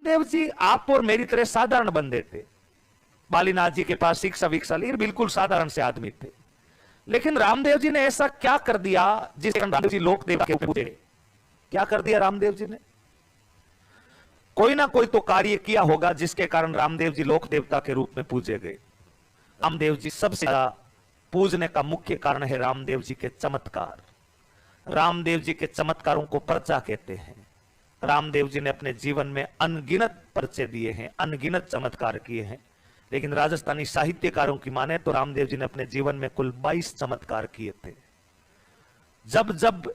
देव जी आप और मेरी तरह साधारण बंदे थे। बालीनाथ जी के पास शिक्षा विक्षा ली, बिल्कुल साधारण से आदमी थे। लेकिन रामदेव जी ने ऐसा क्या कर दिया जिसके कारण रामदेव जी लोक देवता के ऊपर पूजे? क्या कर दिया रामदेव जी ने? कोई ना कोई तो कार्य किया होगा जिसके कारण रामदेव जी लोक देवता के रूप में पूजे गए। रामदेव जी सबसे ज्यादा पूजने का मुख्य कारण है रामदेव जी के चमत्कार। रामदेव जी के चमत्कारों को पर्चा कहते हैं। रामदेव जी ने अपने जीवन में अनगिनत पर्चे दिए हैं, अनगिनत चमत्कार किए हैं। लेकिन राजस्थानी साहित्यकारों की माने तो रामदेव जी ने अपने जीवन में कुल 22 चमत्कार किए थे। जब जब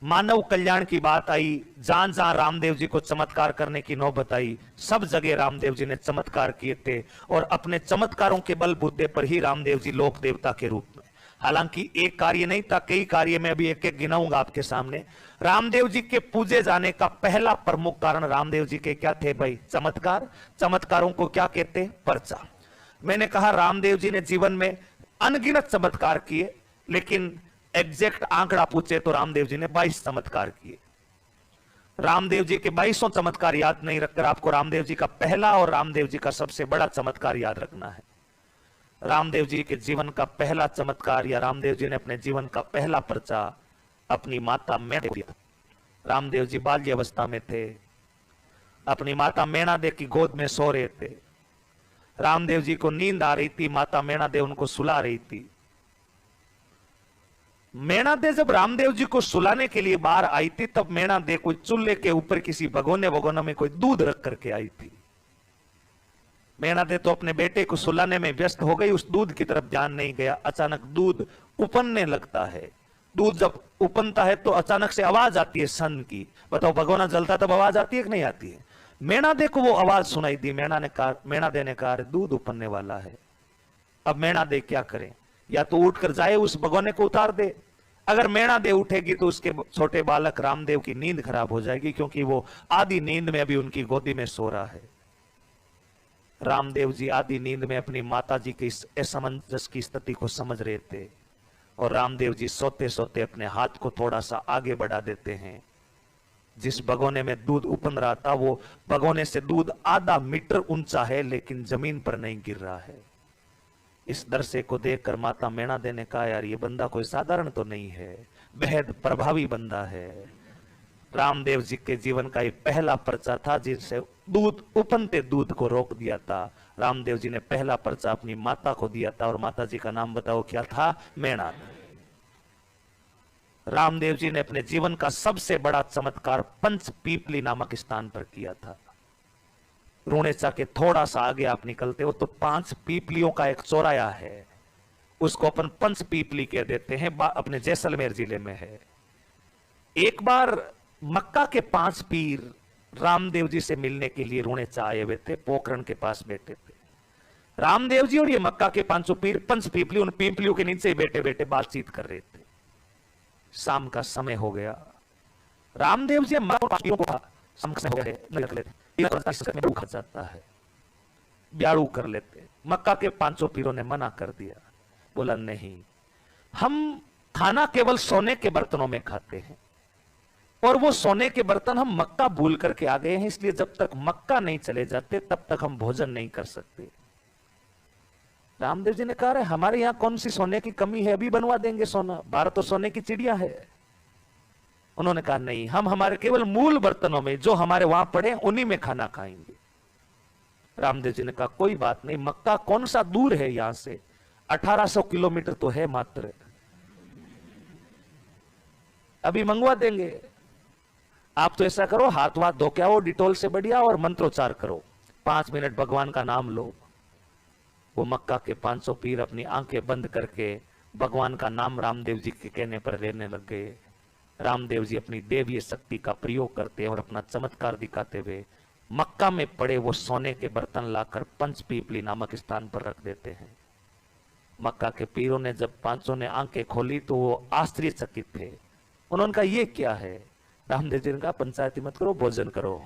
मानव कल्याण की बात आई, जहां जहां रामदेव जी को चमत्कार करने की नौबत आई, सब जगह रामदेव जी ने चमत्कार किए थे। और अपने चमत्कारों के बलबूते पर ही रामदेव जी लोक देवता के रूप में, हालांकि एक कार्य नहीं था, कई कार्य में अभी एक एक गिनाऊंगा आपके सामने। रामदेव जी के पूजे जाने का पहला प्रमुख कारण रामदेव जी के क्या थे भाई? चमत्कार। चमत्कारों को क्या कहते? पर्चा। मैंने कहा रामदेव जी ने जीवन में अनगिनत चमत्कार किए, लेकिन एग्जैक्ट आंकड़ा पूछे तो रामदेव जी ने 22 चमत्कार किए। रामदेव जी के 22 चमत्कार याद नहीं रखकर आपको रामदेव जी का पहला और रामदेव जी का सबसे बड़ा चमत्कार याद रखना है। रामदेव जी के जीवन का पहला चमत्कार, या रामदेव जी ने अपने जीवन का पहला पर्चा अपनी माता मैणा को दिया। रामदेव जी बाल्यावस्था में थे, अपनी माता मैणा देव की गोद में सो रहे थे। रामदेव जी को नींद आ रही थी, माता मैणा देव उनको सुला रही थी। मैणा दे जब रामदेव जी को सुलाने के लिए बाहर आई थी, तब मैणा दे कोई चूल्हे के ऊपर किसी भगोने वगोने में कोई दूध रख करके आई थी। मैणा दे तो अपने बेटे को सुलाने में व्यस्त हो गई, उस दूध की तरफ ध्यान नहीं गया। अचानक दूध उपनने लगता है। दूध जब उपनता है तो अचानक से आवाज आती है सन की। बताओ, भगोना जलता तब आवाज आती है कि नहीं आती है? मैणा दे को वो आवाज सुनाई दी। मैणा दे ने कहा दूध उपनने वाला है। अब मैणा दे क्या करें? या तो उठकर जाए उस भगोने को उतार दे। अगर मैणा दे उठेगी तो उसके छोटे बालक रामदेव की नींद खराब हो जाएगी, क्योंकि वो आधी नींद में अभी उनकी गोदी में सो रहा है। रामदेव जी आधी नींद में अपनी माता जी के इस असमंजस की स्थिति को समझ रहे थे, और रामदेव जी सोते सोते अपने हाथ को थोड़ा सा आगे बढ़ा देते हैं। जिस भगोने में दूध उपन रहा था, वो भगोने से दूध आधा मीटर ऊंचा है, लेकिन जमीन पर नहीं गिर रहा है। इस दृश्य को देखकर माता मैणा दे ने कहा, यार ये बंदा कोई साधारण तो नहीं है, बेहद प्रभावी बंदा है। रामदेव जी के जीवन का ये पहला पर्चा था जिससे दूध उपनते दूध को रोक दिया था। रामदेव जी ने पहला पर्चा अपनी माता को दिया था, और माता जी का नाम बताओ क्या था? मैणा। रामदेव जी ने अपने जीवन का सबसे बड़ा चमत्कार पंचपीपली नामक स्थान पर किया था। रूणेचा के थोड़ा सा आगे आप निकलते हो तो 5 पीपलियों का एक चौराया है, उसको अपन पंचपीपली कह देते हैं, अपने जैसलमेर जिले में है। एक बार मक्का के 5 पीर रामदेव जी से मिलने के लिए रूणेचा आए हुए थे, पोखरण के पास बैठे थे। रामदेव जी और ये मक्का के 5 पीर पंचपीपली उन पीपलियों के नीचे बैठे बैठे बातचीत कर रहे थे। शाम का समय हो गया। रामदेव जी खा जाता है, ब्याड़ू कर लेते। मक्का के 5 पीरों ने मना कर दिया, बोला नहीं, हम खाना केवल सोने के बर्तनों में खाते हैं, और वो सोने के बर्तन हम मक्का भूल करके आ गए हैं, इसलिए जब तक मक्का नहीं चले जाते तब तक हम भोजन नहीं कर सकते। रामदेव जी ने कहा, हमारे यहां कौन सी सोने की कमी है, अभी बनवा देंगे सोना, बाहर तो सोने की चिड़िया है। उन्होंने कहा नहीं, हम हमारे केवल मूल बर्तनों में जो हमारे वहां पड़े उन्हीं में खाना खाएंगे। रामदेव जी ने कहा कोई बात नहीं, मक्का कौन सा दूर है यहां से, 1800 किलोमीटर तो है मात्र, अभी मंगवा देंगे। आप तो ऐसा करो, हाथ वाथ धो के आओ डिटोल से बढ़िया, और मंत्रोच्चार करो, 5 मिनट भगवान का नाम लो। वो मक्का के 500 पीर अपनी आंखें बंद करके भगवान का नाम रामदेव जी के कहने पर लेने लग गए। रामदेव जी अपनी देवीय शक्ति का प्रयोग करते और अपना चमत्कार दिखाते हुए मक्का में पड़े वो सोने के बर्तन लाकर पंचपीपली नामक स्थान पर रख देते हैं। मक्का के पीरों ने जब 500 ने आंखें खोली तो वो आश्चर्यचकित थे। उन्होंने कहा ये क्या है? रामदेव जी ने कहा पंचायती मत करो, भोजन करो।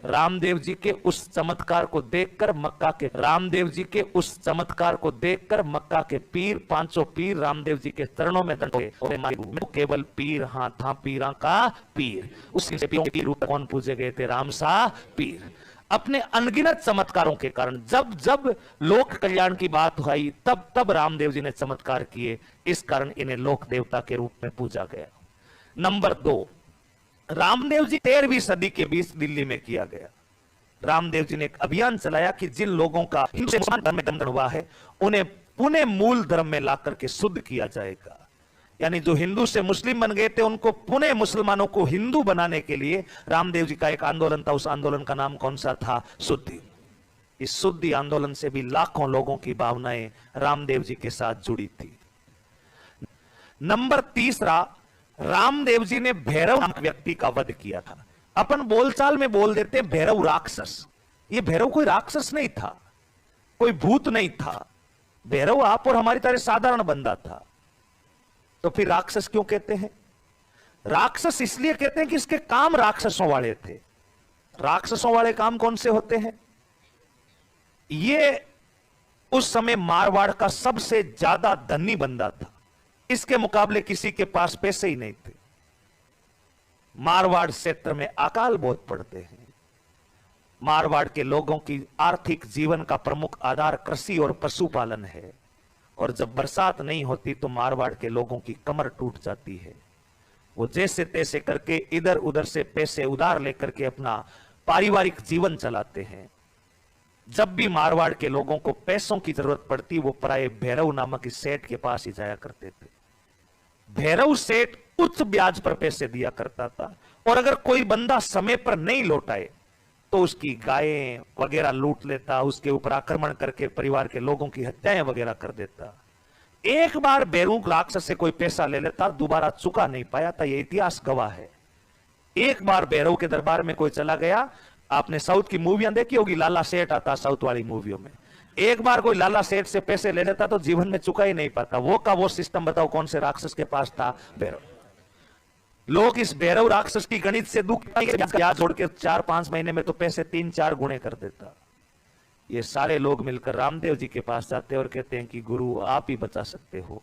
रामदेव जी के उस चमत्कार को देखकर मक्का के पीर, पांचों पीर रामदेव जी के चरणों में दंड हुए। केवल पीर हाँ था पीरा का पीर। उसी से पीरों के पीर रूप कौन पूजे गए थे? राम सा पीर। अपने अनगिनत चमत्कारों के कारण जब जब लोक कल्याण की बात हुई तब तब रामदेव जी ने चमत्कार किए, इस कारण इन्हें लोक देवता के रूप में पूजा गया। नंबर 2, रामदेव जी 13वीं सदी के बीच दिल्ली में किया गया। रामदेव जी ने एक अभियान चलाया कि जिन लोगों का हिंदू मुसलमान धर्म में बंधन हुआ है उन्हें पुनः मूल धर्म में ला करके शुद्ध किया जाएगा। यानी जो हिंदू से मुस्लिम बन गए थे उनको पुनः मुसलमानों को हिंदू बनाने के लिए रामदेव जी का एक आंदोलन था। उस आंदोलन का नाम कौन सा था? शुद्धि। इस शुद्धि आंदोलन से भी लाखों लोगों की भावनाएं रामदेव जी के साथ जुड़ी थी। नंबर 3, रामदेव जी ने भैरव नामक व्यक्ति का वध किया था। अपन बोलचाल में बोल देते भैरव राक्षस। ये भैरव कोई राक्षस नहीं था, कोई भूत नहीं था। भैरव आप और हमारी तरह साधारण बंदा था। तो फिर राक्षस क्यों कहते हैं? राक्षस इसलिए कहते हैं कि इसके काम राक्षसों वाले थे। राक्षसों वाले काम कौन से होते हैं? ये उस समय मारवाड़ का सबसे ज्यादा धनी बंदा था। इसके मुकाबले किसी के पास पैसे ही नहीं थे। मारवाड़ क्षेत्र में अकाल बहुत पड़ते हैं। मारवाड़ के लोगों की आर्थिक जीवन का प्रमुख आधार कृषि और पशुपालन है, और जब बरसात नहीं होती तो मारवाड़ के लोगों की कमर टूट जाती है। वो जैसे तैसे करके इधर उधर से पैसे उधार लेकर के अपना पारिवारिक जीवन चलाते हैं। जब भी मारवाड़ के लोगों को पैसों की जरूरत पड़ती वो प्राय भैरव नामक इस सेठ के पास ही जाया करते थे। भैरव सेठ उच्च ब्याज पर पैसे दिया करता था, और अगर कोई बंदा समय पर नहीं लौटाए तो उसकी गायें वगैरह लूट लेता, उसके ऊपर आक्रमण करके परिवार के लोगों की हत्याएं वगैरह कर देता। एक बार भैरव राक्षस से कोई पैसा ले लेता, दोबारा चुका नहीं पाया था। यह इतिहास गवाह है। एक बार भैरव के दरबार में कोई चला गया। आपने साउथ की मूवियां देखी होगी, लाला सेठ आता साउथ वाली मूवियों में। एक बार कोई लाला सेठ से पैसे ले लेता तो जीवन में चुका ही नहीं पाता। वो का वो सिस्टम बताओ कौन से राक्षस के पास था? भैरव। लोग इस भैरव राक्षस की गणित से दुख ब्याज जोड़ के 4-5 महीने में तो पैसे 3-4 गुणे कर देता। ये सारे लोग मिलकर रामदेव जी के पास जाते और कहते हैं कि गुरु आप ही बचा सकते हो।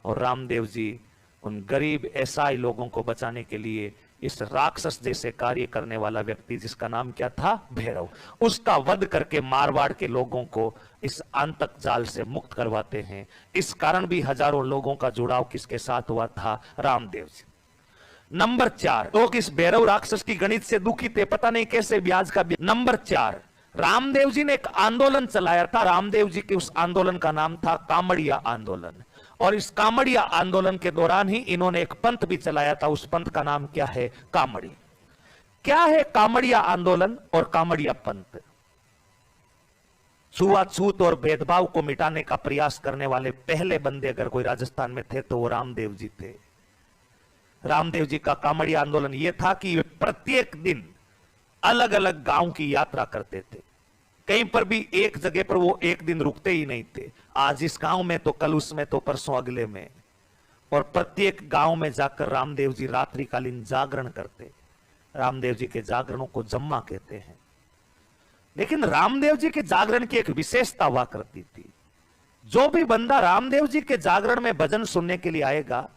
और रामदेव जी उन गरीब ईसाई लोगों को बचाने के लिए इस राक्षस जैसे कार्य करने वाला व्यक्ति, जिसका नाम क्या था? भैरव, उसका वध करके मारवाड़ के लोगों को इस आंतक जाल से मुक्त करवाते हैं। इस कारण भी हजारों लोगों का जुड़ाव किसके साथ हुआ था? रामदेव जी। नंबर 4, लोग इस भैरव राक्षस की गणित से दुखी थे, पता नहीं कैसे ब्याज का। नंबर 4, रामदेव जी ने एक आंदोलन चलाया था। रामदेव जी के उस आंदोलन का नाम था कामड़िया आंदोलन, और इस कामड़िया आंदोलन के दौरान ही इन्होंने एक पंथ भी चलाया था। उस पंथ का नाम क्या है? कामड़ी। क्या है कामड़िया आंदोलन और कामड़िया पंथ? छुआछूत और भेदभाव को मिटाने का प्रयास करने वाले पहले बंदे अगर कोई राजस्थान में थे तो वो रामदेव जी थे। रामदेव जी का कामड़िया आंदोलन यह था कि वे प्रत्येक दिन अलग अलग गांव की यात्रा करते थे। कहीं पर भी एक जगह पर वो एक दिन रुकते ही नहीं थे। आज इस गांव में तो कल उसमें तो परसों अगले में। और प्रत्येक गांव में जाकर रामदेव जी रात्रिकालीन जागरण करते। रामदेव जी के जागरणों को जम्मा कहते हैं। लेकिन रामदेव जी के जागरण की एक विशेषता हुआ करती थी। जो भी बंदा रामदेव जी के जागरण में भजन सुनने के लिए आएगा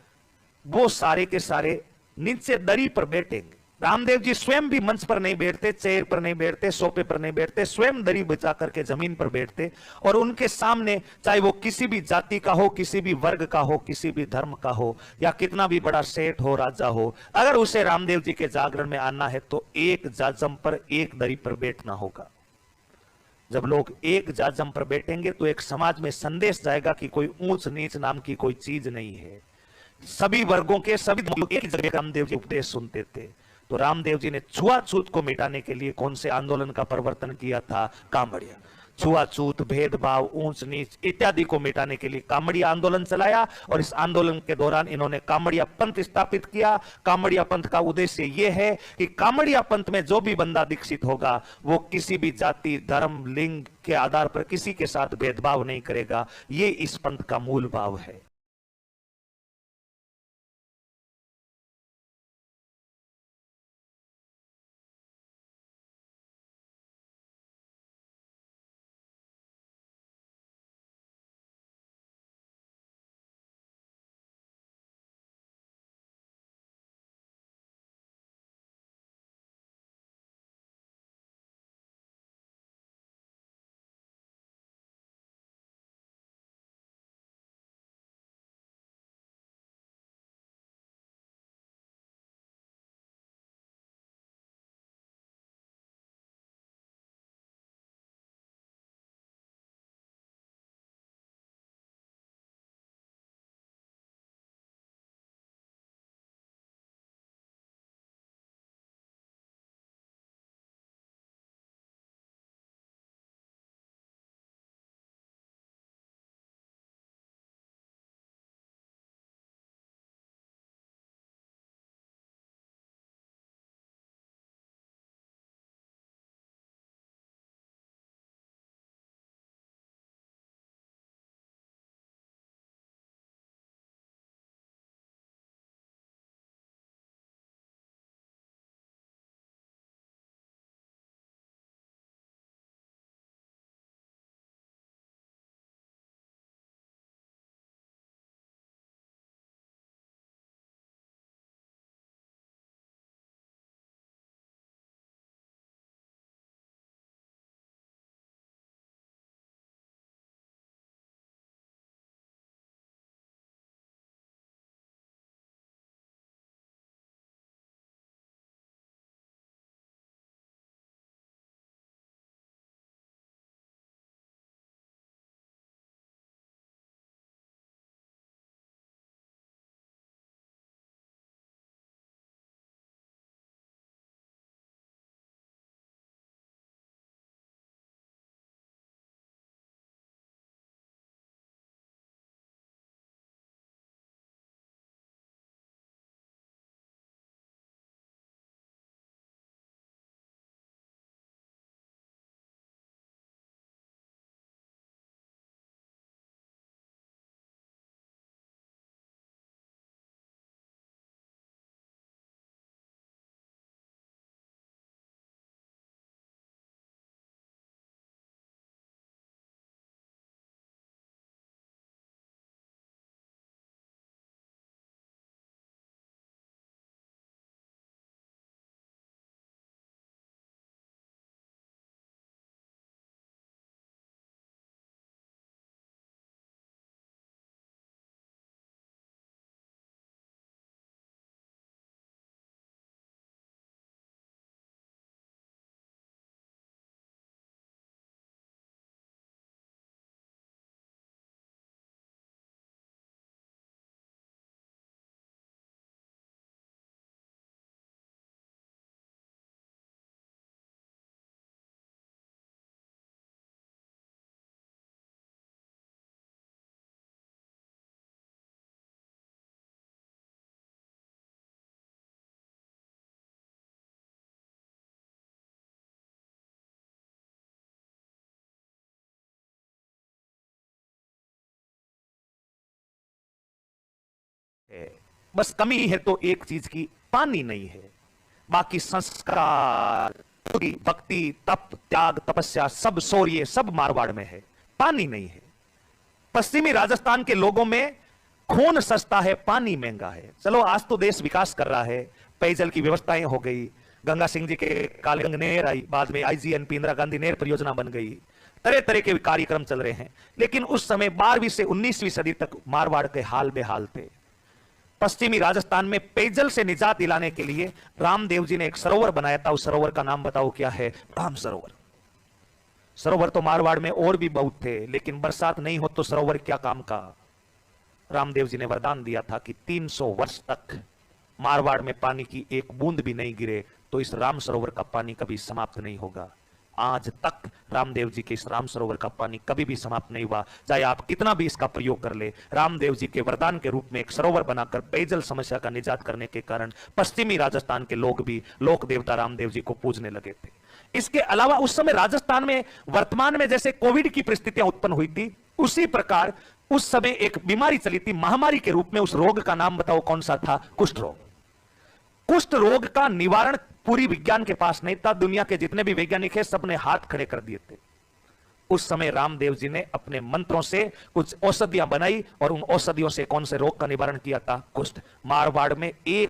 वो सारे के सारे नीचे दरी पर बैठेंगे। रामदेव जी स्वयं भी मंच पर नहीं बैठते, चेयर पर नहीं बैठते, सोफे पर नहीं बैठते, स्वयं दरी बिछा करके जमीन पर बैठते। और उनके सामने चाहे वो किसी भी जाति का हो, किसी भी वर्ग का हो, किसी भी धर्म का हो, या कितना भी बड़ा सेठ हो, राजा हो, अगर उसे रामदेव जी के जागरण में आना है तो एक जाजम पर एक दरी पर बैठना होगा। जब लोग एक जाजम पर बैठेंगे तो एक समाज में संदेश जाएगा कि कोई ऊंच नीच नाम की कोई चीज नहीं है। सभी वर्गों के सभी लोग एक जगह रामदेव जी उपदेश सुनते थे। तो रामदेव जी ने छुआछूत को मिटाने के लिए कौन से आंदोलन का प्रवर्तन किया था? कामड़िया। छुआछूत, भेदभाव, ऊंच नीच इत्यादि को मिटाने के लिए कामड़िया आंदोलन चलाया। और इस आंदोलन के दौरान इन्होंने कामड़िया पंथ स्थापित किया। कामड़िया पंथ का उद्देश्य यह है कि कामड़िया पंथ में जो भी बंदा दीक्षित होगा वो किसी भी जाति, धर्म, लिंग के आधार पर किसी के साथ भेदभाव नहीं करेगा। ये इस पंथ का मूल भाव है। बस कमी है तो एक चीज की, पानी नहीं है। बाकी संस्कार, भक्ति, तप, त्याग, तपस्या, सब शौर्य सब मारवाड़ में है, पानी नहीं है। पश्चिमी राजस्थान के लोगों में खून सस्ता है, पानी महंगा है। चलो आज तो देश विकास कर रहा है, पेयजल की व्यवस्थाएं हो गई, गंगा सिंह जी के कालेगंग नहर आई, बाद में आईजीएनपी इंदिरा गांधी नहर परियोजना बन गई, तरह तरह के कार्यक्रम चल रहे हैं। लेकिन उस समय 12वीं से 19वीं सदी तक मारवाड़ के हाल बेहाल थे। पश्चिमी राजस्थान में पेयजल से निजात दिलाने के लिए रामदेव जी ने एक सरोवर बनाया था। उस सरोवर का नाम बताओ क्या है? राम सरोवर। सरोवर तो मारवाड़ में और भी बहुत थे, लेकिन बरसात नहीं हो तो सरोवर क्या काम का। रामदेव जी ने वरदान दिया था कि 300 वर्ष तक मारवाड़ में पानी की एक बूंद भी नहीं गिरे तो इस राम सरोवर का पानी कभी समाप्त नहीं होगा। आज तक रामदेव जी के इस राम सरोवर का पानी कभी भी समाप्त नहीं हुआ। चाहे आप कितना भी इसका प्रयोग कर ले, रामदेव जी के वरदान के रूप में एक सरोवर बनाकर पेयजल समस्या का निजात करने के कारण पश्चिमी राजस्थान के लोग भी लोक देवता रामदेव जी को पूजने लगे थे। इसके अलावा उस समय राजस्थान में वर्तमान में जैसे कोविड की परिस्थितियां उत्पन्न हुई थी, उसी प्रकार उस समय एक बीमारी चली थी महामारी के रूप में। उस रोग का नाम बताओ कौन सा था? कुष्ठ रोग। कुष्ठ रोग का निवारण पूरी विज्ञान के पास नहीं था। दुनिया के जितने भी वैज्ञानिक हैं सबने हाथ खड़े कर दिए थे। उस समय रामदेव जी ने अपने मंत्रों से कुछ औषधियां बनाई और उन औषधियों से कौन से रोग का निवारण किया था? कुष्ठ। मारवाड़ में एक